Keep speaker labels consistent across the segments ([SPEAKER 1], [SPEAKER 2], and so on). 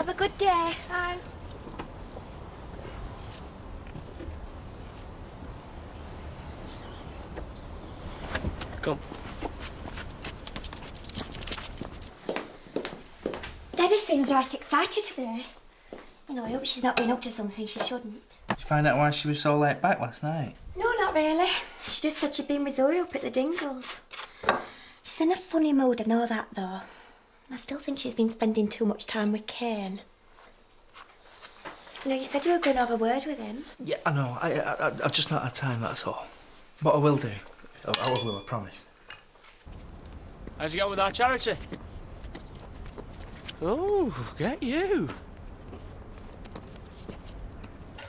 [SPEAKER 1] Have a good day. Bye.
[SPEAKER 2] Come.
[SPEAKER 1] Debbie seems right excited today. You know, I hope she's not been up to something she shouldn't.
[SPEAKER 3] Did you find out why she was so late back last night?
[SPEAKER 1] No, not really. She just said she'd been with Zoe up at the Dingles. She's in a funny mood, I know that, though. I still think she's been spending too much time with Kane. You know, you said you were going to have a word with him.
[SPEAKER 3] Yeah, I know. I've just not had time, that's all. But I will do. I will, I promise.
[SPEAKER 2] How's it going with our charity? Oh, get you.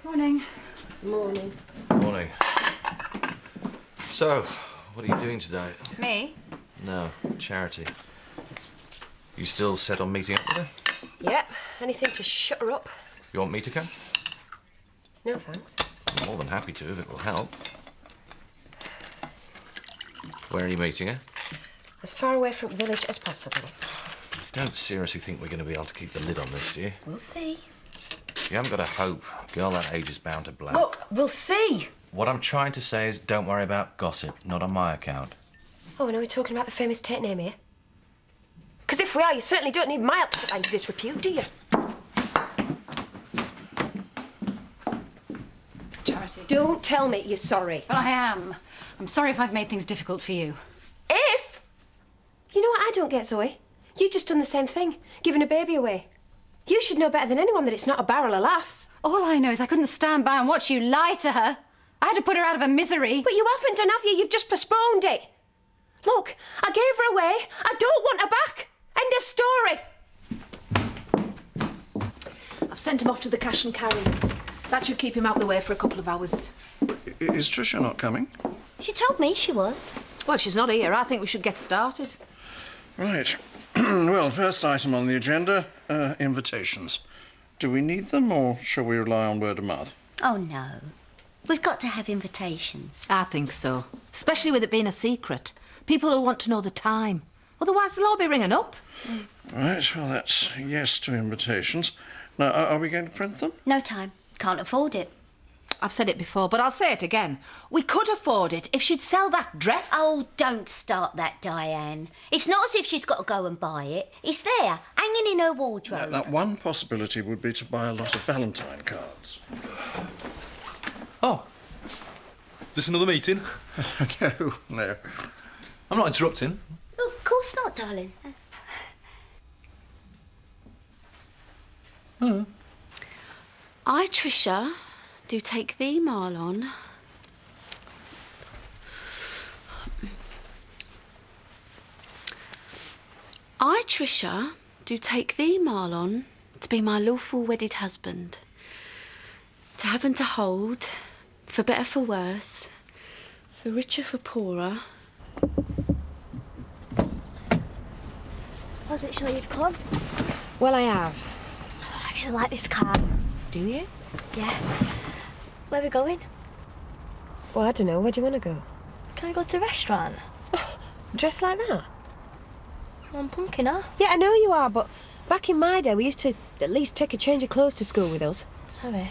[SPEAKER 4] Morning.
[SPEAKER 5] Morning.
[SPEAKER 6] Morning. So, what are you doing today?
[SPEAKER 4] Me?
[SPEAKER 6] No, charity. You still set on meeting up with her?
[SPEAKER 5] Yep. Anything to shut her up.
[SPEAKER 6] You want me to come?
[SPEAKER 5] No, thanks.
[SPEAKER 6] I'm more than happy to, if it will help. Where are you meeting her?
[SPEAKER 5] As far away from the village as possible.
[SPEAKER 6] You don't seriously think we're going to be able to keep the lid on this, do you?
[SPEAKER 5] We'll see.
[SPEAKER 6] You haven't got a hope. A girl that age is bound to blow.
[SPEAKER 5] Look, we'll see.
[SPEAKER 6] What I'm trying to say is don't worry about gossip, not on my account.
[SPEAKER 5] Oh, and are we talking about the famous Tate name here? Because if we are, you certainly don't need my help to put that into disrepute, do you?
[SPEAKER 4] Charity.
[SPEAKER 5] Don't tell me you're sorry.
[SPEAKER 4] But I am. I'm sorry if I've made things difficult for you.
[SPEAKER 5] If? You know what I don't get, Zoe? You've just done the same thing, giving a baby away. You should know better than anyone that it's not a barrel of laughs.
[SPEAKER 4] All I know is I couldn't stand by and watch you lie to her. I had to put her out of her misery.
[SPEAKER 5] But you haven't done, have you? You've just postponed it. Look, I gave her away. I don't want her back. End of story.
[SPEAKER 7] I've sent him off to the cash and carry. That should keep him out of the way for a couple of hours.
[SPEAKER 8] Is Tricia not coming?
[SPEAKER 1] She told me she was.
[SPEAKER 7] Well, she's not here. I think we should get started.
[SPEAKER 8] Right. Well, first item on the agenda, invitations. Do we need them, or shall we rely on word of mouth?
[SPEAKER 1] Oh, no. We've got to have invitations.
[SPEAKER 7] I think so. Especially with it being a secret. People will want to know the time. Otherwise, they'll all be ringing up.
[SPEAKER 8] Right, well, that's a yes to invitations. Now, are we going to print them?
[SPEAKER 1] No time. Can't afford it.
[SPEAKER 7] I've said it before, but I'll say it again. We could afford it if she'd sell that dress.
[SPEAKER 1] Oh, don't start that, Diane. It's not as if she's got to go and buy it. It's there, hanging in her wardrobe.
[SPEAKER 8] That one possibility would be to buy a lot of Valentine cards.
[SPEAKER 2] Oh. Is this another meeting?
[SPEAKER 8] No.
[SPEAKER 2] I'm not interrupting.
[SPEAKER 1] Oh, of course not, darling.
[SPEAKER 9] I, Tricia, do take thee, Marlon. I, Tricia, do take thee, Marlon, to be my lawful wedded husband. To have and to hold, for better, for worse, for richer, for poorer.
[SPEAKER 1] I wasn't sure you'd come.
[SPEAKER 5] Well, I have.
[SPEAKER 1] I really like this car.
[SPEAKER 5] Do you?
[SPEAKER 1] Yeah. Where are we going?
[SPEAKER 5] Well, I don't know. Where do you want to go?
[SPEAKER 1] Can we go to a restaurant?
[SPEAKER 5] Dressed like that?
[SPEAKER 1] I'm punking her.
[SPEAKER 5] Yeah, I know you are, but back in my day, we used to at least take a change of clothes to school with us.
[SPEAKER 1] Sorry.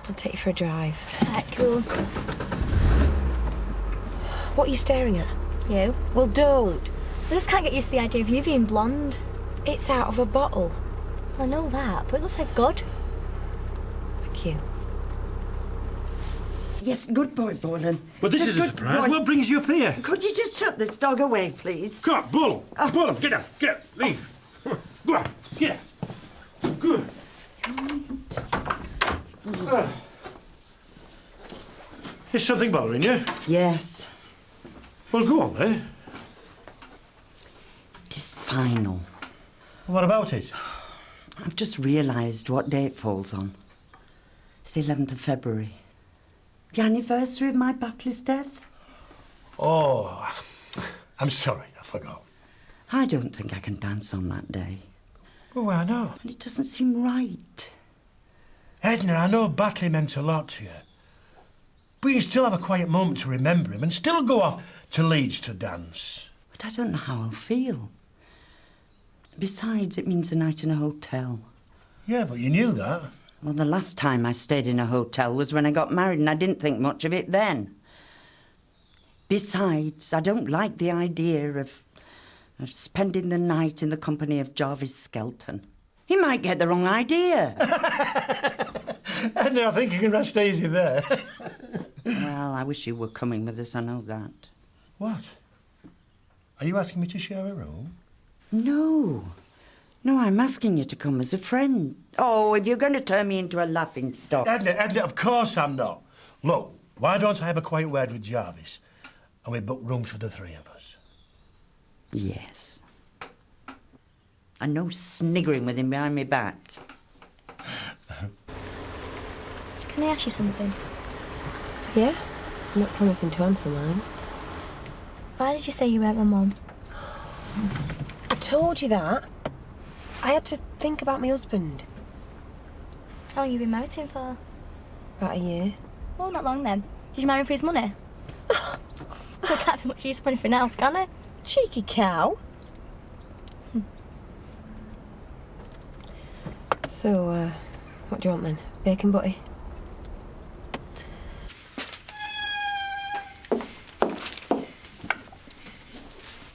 [SPEAKER 5] I'll take you for a drive.
[SPEAKER 1] Right, cool.
[SPEAKER 5] What are you staring at?
[SPEAKER 1] You?
[SPEAKER 5] Well, don't.
[SPEAKER 1] I just can't get used to the idea of you being blonde.
[SPEAKER 5] It's out of a bottle.
[SPEAKER 1] I know that, but it looks like good.
[SPEAKER 5] Thank you.
[SPEAKER 10] Yes, good boy, Bolin.
[SPEAKER 11] Well, this is a surprise. What brings you up here?
[SPEAKER 10] Could you just shut this dog away, please?
[SPEAKER 11] Come on, Bull. Bull, get down. Get up. Leave. Go on. Get up. Good. Is something bothering you?
[SPEAKER 10] Yes.
[SPEAKER 11] Well, go on, then.
[SPEAKER 10] It's final.
[SPEAKER 11] What about it?
[SPEAKER 10] I've just realised what day it falls on. It's the 11th of February. The anniversary of my butler's death.
[SPEAKER 11] Oh, I'm sorry. I forgot.
[SPEAKER 10] I don't think I can dance on that day.
[SPEAKER 11] Oh, I know.
[SPEAKER 10] And it doesn't seem right.
[SPEAKER 11] Edna, I know Batley meant a lot to you. But you can still have a quiet moment to remember him and still go off to Leeds to dance.
[SPEAKER 10] But I don't know how I'll feel. Besides, it means a night in a hotel.
[SPEAKER 11] Yeah, but you knew that.
[SPEAKER 10] Well, the last time I stayed in a hotel was when I got married, and I didn't think much of it then. Besides, I don't like the idea of spending the night in the company of Jarvis Skelton. He might get the wrong idea.
[SPEAKER 11] Edna, I think you can rest easy there.
[SPEAKER 10] Well, I wish you were coming with us, I know that.
[SPEAKER 11] What? Are you asking me to share a room?
[SPEAKER 10] No. No, I'm asking you to come as a friend. Oh, if you're going to turn me into a laughing stock.
[SPEAKER 11] Edna, of course I'm not. Look, why don't I have a quiet word with Jarvis and we book rooms for the three of us?
[SPEAKER 10] Yes. And no sniggering with him behind my back.
[SPEAKER 1] Can I ask you something?
[SPEAKER 5] Yeah? I'm not promising to answer mine.
[SPEAKER 1] Why did you say you weren't my mum?
[SPEAKER 5] I told you that. I had to think about my husband.
[SPEAKER 1] How long have you been married to him for?
[SPEAKER 5] About a year.
[SPEAKER 1] Oh, not long then. Did you marry him for his money? Well, it can't be much use for anything else, can it?
[SPEAKER 5] Cheeky cow. So, what do you want then? Bacon butty?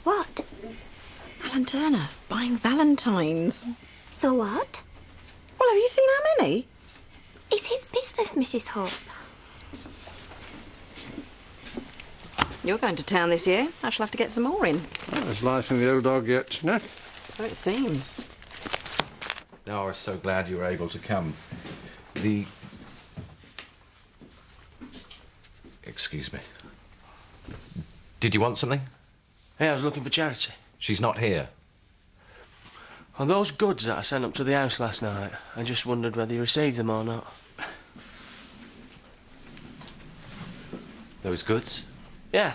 [SPEAKER 1] What?
[SPEAKER 7] Alan Turner, buying Valentines.
[SPEAKER 1] So what?
[SPEAKER 7] Well, have you seen how many?
[SPEAKER 1] It's his business, Mrs. Hope.
[SPEAKER 7] You're going to town this year. I shall have to get some more in.
[SPEAKER 8] There's life in the old dog yet, no?
[SPEAKER 7] So it seems.
[SPEAKER 6] No, I was so glad you were able to come. Excuse me. Did you want something?
[SPEAKER 2] Hey, I was looking for Charity.
[SPEAKER 6] She's not here.
[SPEAKER 2] On those goods that I sent up to the house last night, I just wondered whether you received them or not.
[SPEAKER 6] Those goods?
[SPEAKER 2] Yeah.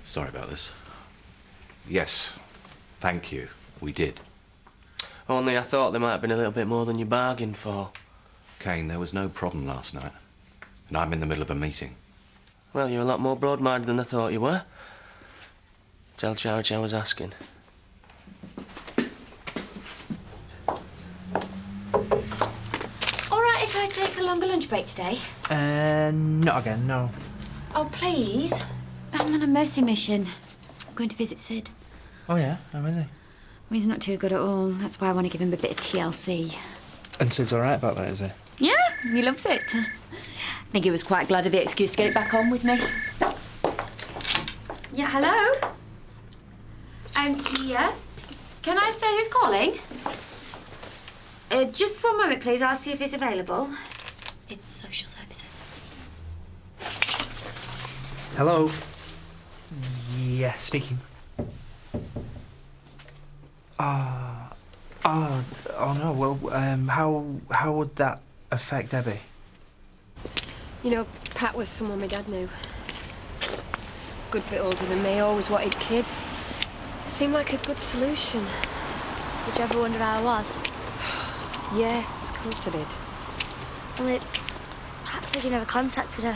[SPEAKER 6] Sorry about this. Yes, thank you. We did.
[SPEAKER 2] Only I thought there might have been a little bit more than you bargained for.
[SPEAKER 6] Kane, there was no problem last night. And I'm in the middle of a meeting.
[SPEAKER 2] Well, you're a lot more broad-minded than I thought you were. Tell Charity I was asking.
[SPEAKER 12] All right if I take a longer lunch break today?
[SPEAKER 3] Not again, no.
[SPEAKER 12] Oh, please. I'm on a mercy mission. I'm going to visit Sid.
[SPEAKER 3] Oh, yeah? How is he?
[SPEAKER 12] Well, he's not too good at all. That's why I want to give him a bit of TLC.
[SPEAKER 3] And Sid's all right about that, is he?
[SPEAKER 12] Yeah, he loves it. I think he was quite glad of the excuse to get it back on with me. Yeah, hello? Yeah? Can I say who's calling? Just one moment, please. I'll see if he's available. It's social services.
[SPEAKER 3] Hello? Yeah, speaking. Oh no, well, how would that affect Debbie?
[SPEAKER 5] You know, Pat was someone my dad knew. Good bit older than me, always wanted kids. Seemed like a good solution.
[SPEAKER 1] Did you ever wonder how I was?
[SPEAKER 5] Yes, of course I did.
[SPEAKER 1] Well, Pat said you never contacted her.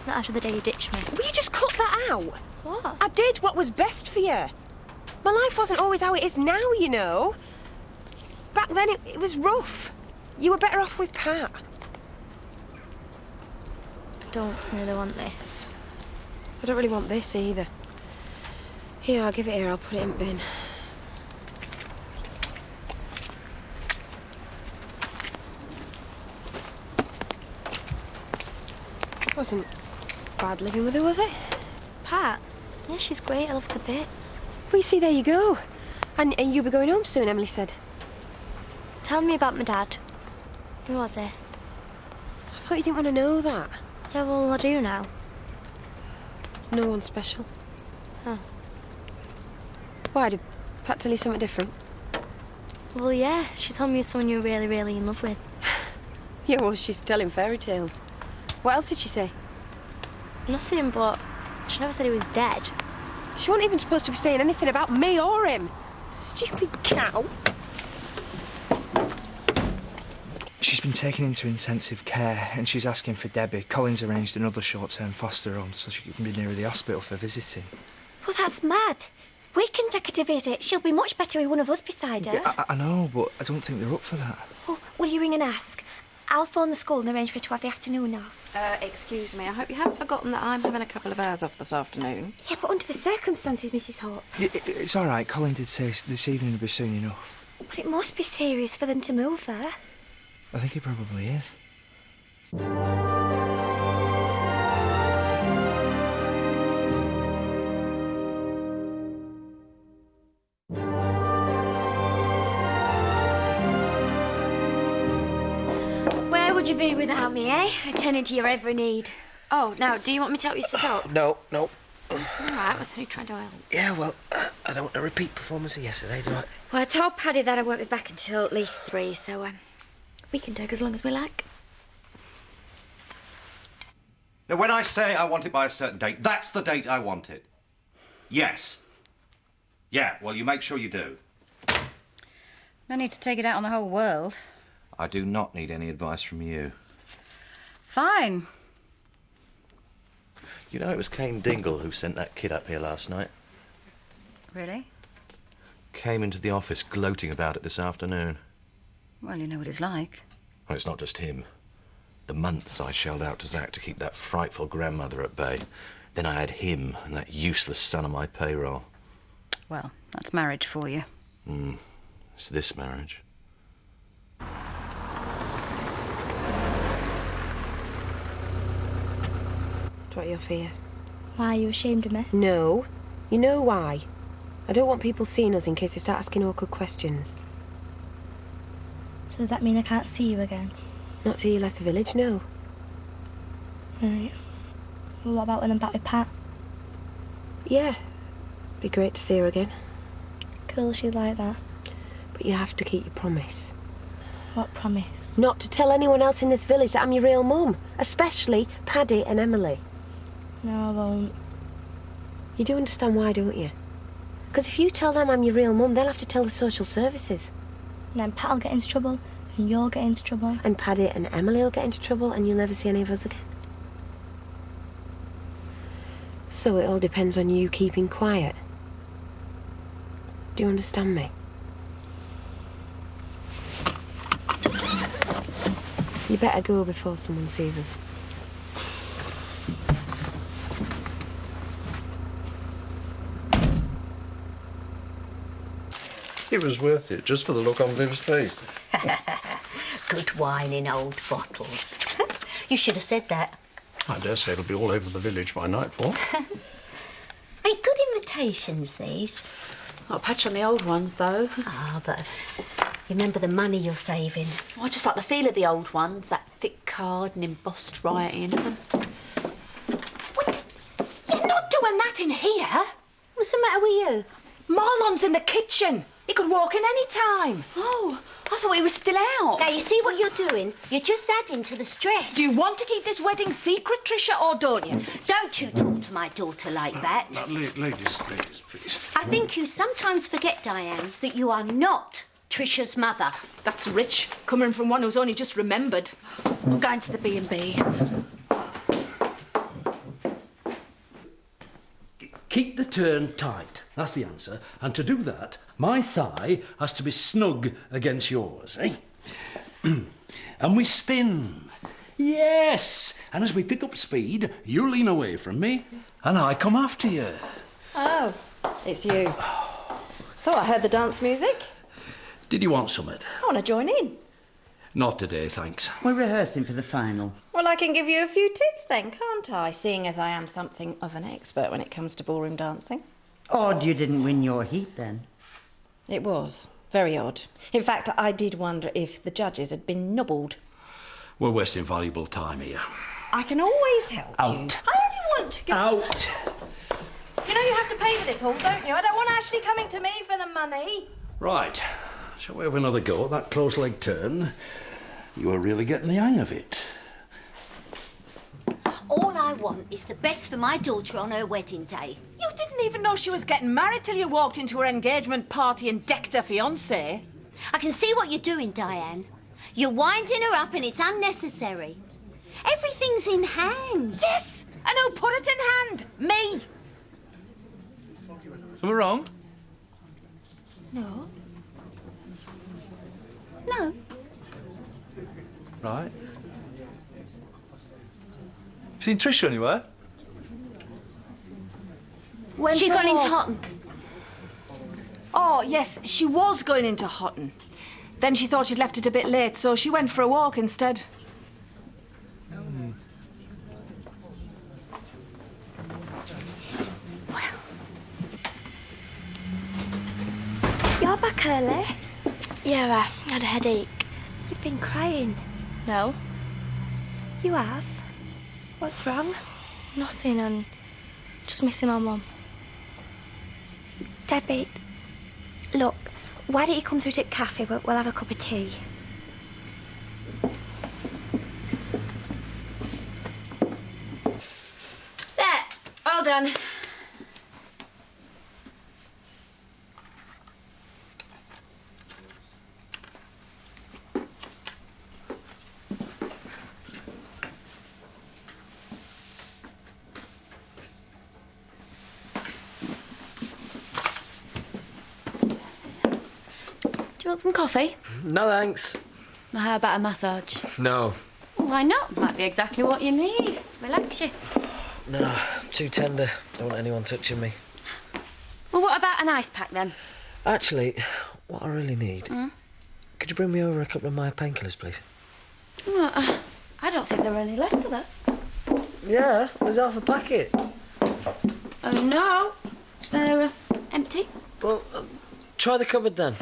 [SPEAKER 1] Not after the day you ditched me.
[SPEAKER 5] Will you just cut that out?
[SPEAKER 1] What?
[SPEAKER 5] I did what was best for you. My life wasn't always how it is now, you know. Back then, it was rough. You were better off with Pat.
[SPEAKER 1] I don't really want this.
[SPEAKER 5] I don't really want this either. Here, I'll give it here. I'll put it in the bin. It wasn't bad living with her, was it?
[SPEAKER 1] Pat? Yeah, she's great. I love her to bits.
[SPEAKER 5] Well, you see, there you go. And you'll be going home soon, Emily said.
[SPEAKER 1] Tell me about my dad. Who was he?
[SPEAKER 5] I thought you didn't want to know that.
[SPEAKER 1] Yeah, well, I do now.
[SPEAKER 5] No one special.
[SPEAKER 1] Oh.
[SPEAKER 5] Why, did Pat tell you something different?
[SPEAKER 1] Well, yeah. She told me you're someone you're really, really in love with.
[SPEAKER 5] Yeah, well, she's telling fairy tales. What else did she say?
[SPEAKER 1] Nothing, but she never said he was dead.
[SPEAKER 5] She wasn't even supposed to be saying anything about me or him. Stupid cow.
[SPEAKER 3] She's been taken into intensive care and she's asking for Debbie. Colin's arranged another short-term foster home so she can be near the hospital for visiting.
[SPEAKER 1] Well, that's mad. We can take her to visit. She'll be much better with one of us beside her.
[SPEAKER 3] Yeah, I know, but I don't think they're up for that.
[SPEAKER 1] Oh, will you ring and ask? I'll phone the school and arrange for her to have the afternoon off.
[SPEAKER 13] Excuse me, I hope you haven't forgotten that I'm having a couple of hours off this afternoon.
[SPEAKER 1] Yeah, but under the circumstances, Mrs. Hope.
[SPEAKER 3] It's all right. Colin did say this evening would be soon enough.
[SPEAKER 1] But it must be serious for them to move her.
[SPEAKER 3] I think it probably is.
[SPEAKER 1] Where would you be without me, eh? Attending to your every need.
[SPEAKER 12] Oh, now, do you want me to help you sit up?
[SPEAKER 14] No.
[SPEAKER 12] All right, I was only trying to help.
[SPEAKER 14] Yeah, well, I don't want a repeat performance of yesterday, do I?
[SPEAKER 1] Well, I told Paddy that I won't be back until at least 3, so we can take as long as we like.
[SPEAKER 6] Now, when I say I want it by a certain date, that's the date I want it. Yes. Yeah, well, you make sure you do.
[SPEAKER 4] No need to take it out on the whole world.
[SPEAKER 6] I do not need any advice from you.
[SPEAKER 4] Fine.
[SPEAKER 14] You know, it was Kane Dingle who sent that kid up here last night.
[SPEAKER 4] Really?
[SPEAKER 6] Came into the office gloating about it this afternoon.
[SPEAKER 4] Well, you know what it's like.
[SPEAKER 6] Well, it's not just him. The months I shelled out to Zach to keep that frightful grandmother at bay. Then I had him and that useless son on my payroll.
[SPEAKER 4] Well, that's marriage for you.
[SPEAKER 6] It's this marriage.
[SPEAKER 5] What are you off here?
[SPEAKER 1] Why, are you ashamed of me?
[SPEAKER 5] No. You know why? I don't want people seeing us in case they start asking awkward questions.
[SPEAKER 1] So does that mean I can't see you again?
[SPEAKER 5] Not till you left the village, no.
[SPEAKER 1] Right. Well, what about when I'm back with Pat?
[SPEAKER 5] Yeah. Be great to see her again.
[SPEAKER 1] Cool, she'd like that.
[SPEAKER 5] But you have to keep your promise.
[SPEAKER 1] What promise?
[SPEAKER 5] Not to tell anyone else in this village that I'm your real mum. Especially Paddy and Emily.
[SPEAKER 1] No, I won't.
[SPEAKER 5] You do understand why, don't you? Because if you tell them I'm your real mum, they'll have to tell the social services.
[SPEAKER 1] And then Pat'll get into trouble, and you'll get into trouble.
[SPEAKER 5] And Paddy and Emily will get into trouble, and you'll never see any of us again. So it all depends on you keeping quiet. Do you understand me? You better go before someone sees us.
[SPEAKER 8] It was worth it, just for the look on Viv's face.
[SPEAKER 10] Good wine in old bottles. You should have said that.
[SPEAKER 8] I dare say it'll be all over the village by nightfall.
[SPEAKER 10] Ain't good invitations, these.
[SPEAKER 9] Not a patch on the old ones, though.
[SPEAKER 10] Ah, but remember the money you're saving.
[SPEAKER 9] Oh, I just like the feel of the old ones, that thick card and embossed writing.
[SPEAKER 7] Wait, you're not doing that in here.
[SPEAKER 9] What's the matter with you?
[SPEAKER 7] Marlon's in the kitchen. He could walk in any time.
[SPEAKER 9] Oh, I thought he was still out.
[SPEAKER 10] Now, you see what you're doing? You're just adding to the stress.
[SPEAKER 7] Do you want to keep this wedding secret, Tricia, or don't you?
[SPEAKER 10] Don't you talk to my daughter like that.
[SPEAKER 8] Ladies, please.
[SPEAKER 10] I think you sometimes forget, Diane, that you are not Tricia's mother.
[SPEAKER 7] That's rich, coming from one who's only just remembered.
[SPEAKER 9] I'm going to the B&B.
[SPEAKER 11] Keep the turn tight. That's the answer. And to do that, my thigh has to be snug against yours, eh? And we spin. Yes. And as we pick up speed, you lean away from me, and I come after you.
[SPEAKER 13] Oh, it's you. Thought I heard the dance music.
[SPEAKER 11] Did you want something?
[SPEAKER 13] I want to join in.
[SPEAKER 11] Not today, thanks.
[SPEAKER 10] We're rehearsing for the final.
[SPEAKER 13] Well, I can give you a few tips then, can't I? Seeing as I am something of an expert when it comes to ballroom dancing.
[SPEAKER 10] Odd you didn't win your heat, then.
[SPEAKER 13] It was. Very odd. In fact, I did wonder if the judges had been nobbled.
[SPEAKER 11] We're wasting valuable time here.
[SPEAKER 13] I can always help you.
[SPEAKER 11] Out.
[SPEAKER 13] I only want to go...
[SPEAKER 11] Out.
[SPEAKER 13] You know you have to pay for this hall, don't you? I don't want Ashley coming to me for the money.
[SPEAKER 11] Right. Shall we have another go at that close leg turn? You are really getting the hang of it.
[SPEAKER 10] All I want is the best for my daughter on her wedding day.
[SPEAKER 7] You didn't even know she was getting married till you walked into her engagement party and decked her fiancé.
[SPEAKER 10] I can see what you're doing, Diane. You're winding her up and it's unnecessary. Everything's in hand.
[SPEAKER 7] Yes! And who put it in hand? Me!
[SPEAKER 3] Something wrong?
[SPEAKER 1] No.
[SPEAKER 9] No.
[SPEAKER 3] Right. Seen Tricia anywhere?
[SPEAKER 7] When
[SPEAKER 9] She
[SPEAKER 7] for
[SPEAKER 9] gone
[SPEAKER 7] a
[SPEAKER 9] into
[SPEAKER 7] walk?
[SPEAKER 9] Houghton.
[SPEAKER 7] Oh, yes, she was going into Houghton. Then she thought she'd left it a bit late, so she went for a walk instead.
[SPEAKER 1] You're back early.
[SPEAKER 15] Yeah, I had a headache.
[SPEAKER 1] You've been crying.
[SPEAKER 15] No,
[SPEAKER 1] You have? What's wrong?
[SPEAKER 15] nothing, and just missing my mum.
[SPEAKER 1] Debbie, look, why don't you come through to the cafe? We'll have a cup of tea.
[SPEAKER 12] There, all done. Do you want some coffee?
[SPEAKER 2] No, thanks.
[SPEAKER 12] Or how about a massage?
[SPEAKER 2] No.
[SPEAKER 12] Why not? Might be exactly what you need. Relax you.
[SPEAKER 14] No, too tender. Don't want anyone touching me.
[SPEAKER 12] Well, what about an ice pack then?
[SPEAKER 14] Actually, what I really need... Could you bring me over a couple of my painkillers, please?
[SPEAKER 12] Well, I don't think there are any left of that.
[SPEAKER 14] Yeah, there's half a packet.
[SPEAKER 12] Oh no, they're empty.
[SPEAKER 14] Well, try the cupboard then.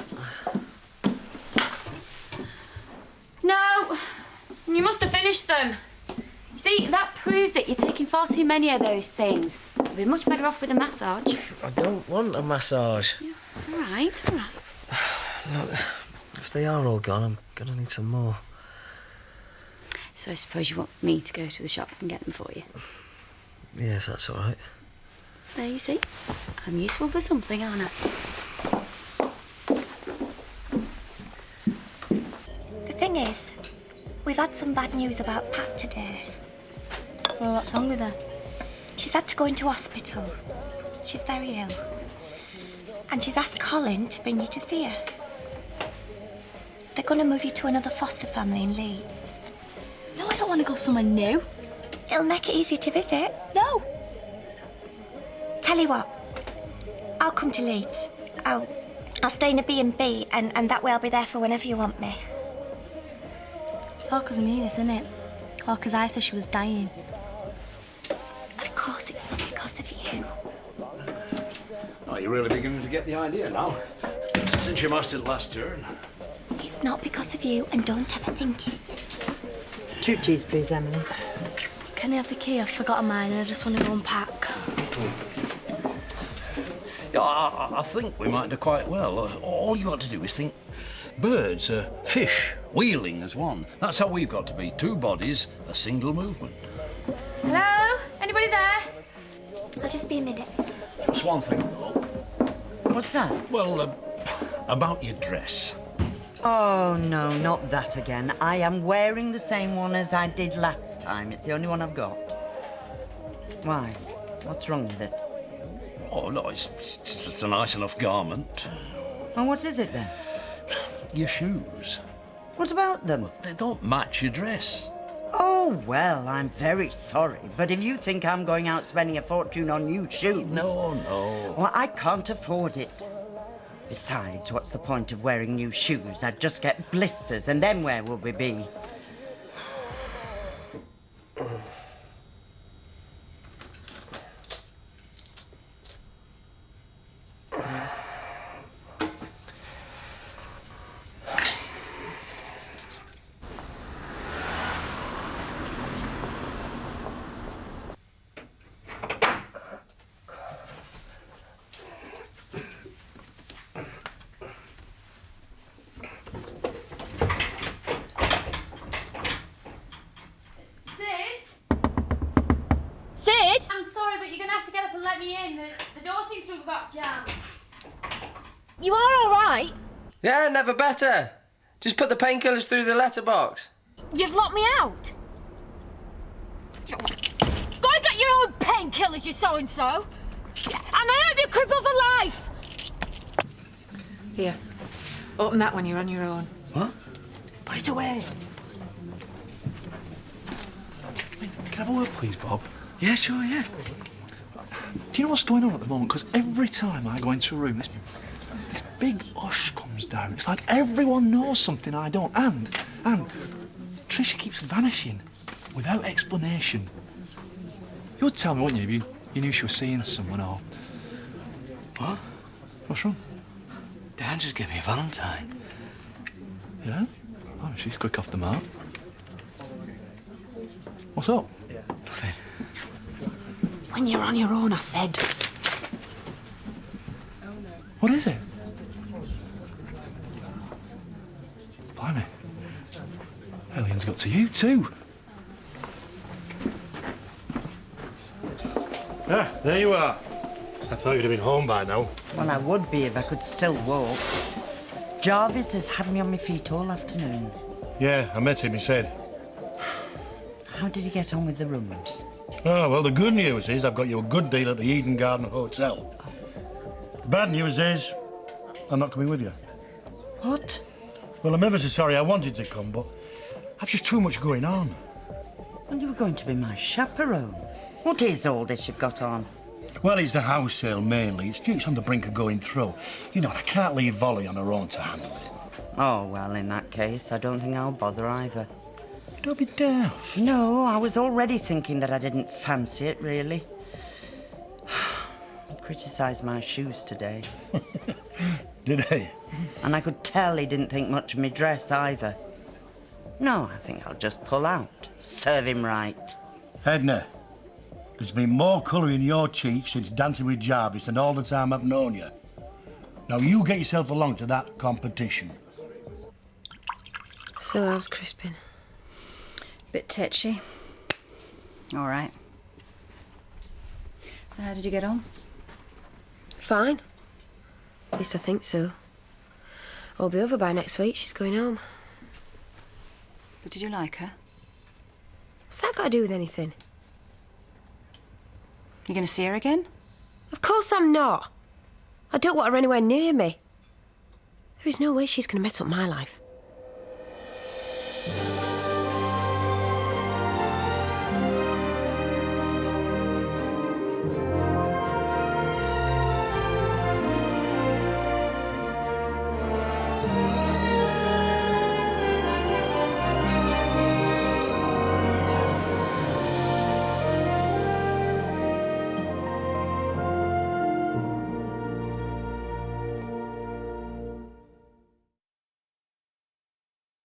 [SPEAKER 12] No, you must have finished them. See, that proves that you're taking far too many of those things. You'd be much better off with a massage.
[SPEAKER 14] I don't want a massage.
[SPEAKER 12] All right, all right.
[SPEAKER 14] Look, if they are all gone, I'm gonna need some more.
[SPEAKER 12] So I suppose you want me to go to the shop and get them for you?
[SPEAKER 14] Yeah, if that's all right.
[SPEAKER 12] There, you see. I'm useful for something, aren't I?
[SPEAKER 1] The thing is, we've had some bad news about Pat today.
[SPEAKER 15] Well, what's wrong with her?
[SPEAKER 1] She's had to go into hospital. She's very ill. And she's asked Colin to bring you to see her. They're going to move you to another foster family in Leeds.
[SPEAKER 15] No, I don't want to go somewhere new.
[SPEAKER 1] It'll make it easier to visit.
[SPEAKER 15] No.
[SPEAKER 1] Tell you what, I'll come to Leeds. I'll stay in a B&B, and that way I'll be there for whenever you want me.
[SPEAKER 15] It's all because of me, this, isn't it? All because I said she was dying.
[SPEAKER 1] Of course, it's not because of you.
[SPEAKER 11] Oh, you're really beginning to get the idea now. Since you mastered last turn.
[SPEAKER 1] It's not because of you, and don't ever think it.
[SPEAKER 10] 2 teas, please, Emily.
[SPEAKER 15] Can I have the key? I've forgotten mine and I just want to go unpack.
[SPEAKER 11] Yeah, I think we might do quite well. All you got to do is think birds, fish, wheeling as one. That's how we've got to be. 2 bodies, a single movement.
[SPEAKER 12] Hello? Anybody there?
[SPEAKER 1] I'll just be a minute.
[SPEAKER 11] Just one thing, though.
[SPEAKER 10] What's that?
[SPEAKER 11] Well, about your dress.
[SPEAKER 10] Oh, no, not that again. I am wearing the same one as I did last time. It's the only one I've got. Why? What's wrong with it?
[SPEAKER 11] Oh, no, it's just a nice enough garment.
[SPEAKER 10] Well, what is it then?
[SPEAKER 11] Your shoes.
[SPEAKER 10] What about them?
[SPEAKER 11] They don't match your dress.
[SPEAKER 10] Oh, well, I'm very sorry, but if you think I'm going out spending a fortune on new shoes...
[SPEAKER 11] No, no.
[SPEAKER 10] Well, I can't afford it. Besides, what's the point of wearing new shoes? I'd just get blisters, and then where will we be?
[SPEAKER 12] Sid? I'm sorry, but you're going to have to get up and let me in. The door seems to have got jammed.
[SPEAKER 15] You are all right?
[SPEAKER 2] Yeah, never better. Just put the painkillers through the letterbox.
[SPEAKER 15] You've locked me out? Go and get your own painkillers, you so-and-so. And I hope you cripple for life.
[SPEAKER 7] Here. Open that when you're on your own.
[SPEAKER 3] What?
[SPEAKER 7] Put it away.
[SPEAKER 3] Can I have a word, please, Bob? Yeah, sure, yeah. Do you know what's going on at the moment? Because every time I go into a room, this big hush comes down. It's like everyone knows something I don't. And Tricia keeps vanishing without explanation. You would tell me, wouldn't you, if you knew she was seeing someone or... What? What's wrong?
[SPEAKER 14] Dan just gave me a Valentine.
[SPEAKER 3] Yeah? Oh, she's quick off the mark. What's up?
[SPEAKER 14] Nothing.
[SPEAKER 7] When you're on your own, I said.
[SPEAKER 3] What is it? Blimey. Alien's got to you too.
[SPEAKER 11] Ah, there you are. I thought you'd have been home by now.
[SPEAKER 10] Well, I would be if I could still walk. Jarvis has had me on my feet all afternoon.
[SPEAKER 11] Yeah, I met him, he said.
[SPEAKER 10] How did he get on with the rooms?
[SPEAKER 11] Oh, well, the good news is I've got you a good deal at the Eden Garden Hotel. The bad news is I'm not coming with you.
[SPEAKER 10] What?
[SPEAKER 11] Well, I'm ever so sorry. I wanted to come, but I've just too much going on.
[SPEAKER 10] Well, you were going to be my chaperone. What is all this you've got on?
[SPEAKER 11] Well, it's the house sale mainly. It's on the brink of going through. You know, I can't leave Volley on her own to handle it.
[SPEAKER 10] Oh, well, in that case, I don't think I'll bother either.
[SPEAKER 11] Don't be daft.
[SPEAKER 10] No, I was already thinking that I didn't fancy it, really. He criticised my shoes today.
[SPEAKER 11] Did he?
[SPEAKER 10] And I could tell he didn't think much of me dress either. No, I think I'll just pull out. Serve him right.
[SPEAKER 11] Edna, there's been more colour in your cheeks since dancing with Jarvis than all the time I've known you. Now, you get yourself along to that competition.
[SPEAKER 5] So how's Crispin?
[SPEAKER 4] Bit tetchy. All right. So how did you get on?
[SPEAKER 5] Fine. At least I think so. I'll be over by next week. She's going home.
[SPEAKER 4] But did you like her?
[SPEAKER 5] What's that got to do with anything?
[SPEAKER 4] You going to see her again?
[SPEAKER 5] Of course I'm not. I don't want her anywhere near me. There is no way she's going to mess up my life.